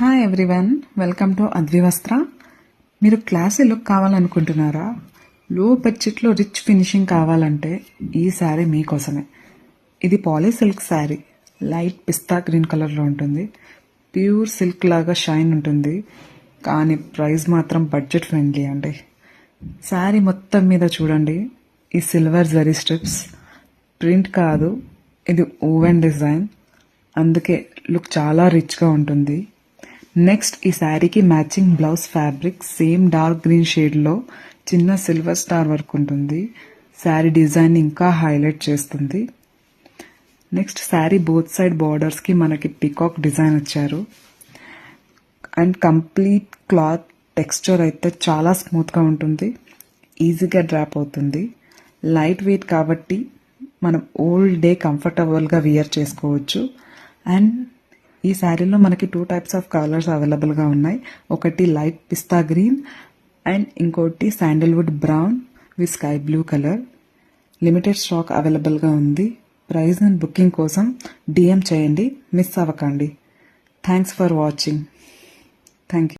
Hi everyone, welcome to Advivastra. మీరు classy look కావాలనుకుంటున్నారా? లో బడ్జెట్లో రిచ్ ఫినిషింగ్ కావాలంటే ఈ శారీ మీకోసమే. ఇది పాలీ సిల్క్ శారీ, లైట్ పిస్తా గ్రీన్ కలర్లో ఉంటుంది. ప్యూర్ సిల్క్ లాగా షైన్ ఉంటుంది, కానీ ప్రైస్ మాత్రం బడ్జెట్ ఫ్రెండ్లీ అండి. శారీ మొత్తం మీద చూడండి, ఈ సిల్వర్ జరీ స్ట్రిప్స్ ప్రింట్ కాదు, ఇది ఓవెన్ డిజైన్, అందుకే లుక్ చాలా రిచ్గా ఉంటుంది. నెక్స్ట్ ఈ శారీకి matching blouse fabric same dark green షేడ్లో చిన్న సిల్వర్ స్టార్ వర్క్ ఉంటుంది. శారీ డిజైన్ ఇంకా హైలైట్ చేస్తుంది. నెక్స్ట్ శారీ బోత్ సైడ్ బార్డర్స్కి మనకి పికాక్ డిజైన్ వచ్చారు. అండ్ కంప్లీట్ క్లాత్ టెక్స్చర్ అయితే చాలా స్మూత్గా ఉంటుంది, ఈజీగా డ్రాప్ అవుతుంది. లైట్ వెయిట్ కాబట్టి మనం ఓల్డ్ డే కంఫర్టబుల్గా వియర్ చేసుకోవచ్చు. అండ్ ఈ శారీలో మనకి 2 టైప్స్ ఆఫ్ కలర్స్ అవైలబుల్గా ఉన్నాయి. ఒకటి లైట్ పిస్తా గ్రీన్ అండ్ ఇంకోటి Sandalwood brown with sky blue colour. Limited stock అవైలబుల్గా ఉంది. ప్రైస్ అండ్ బుకింగ్ కోసం DM చేయండి, మిస్ అవ్వకండి. Thanks for watching. Thank you.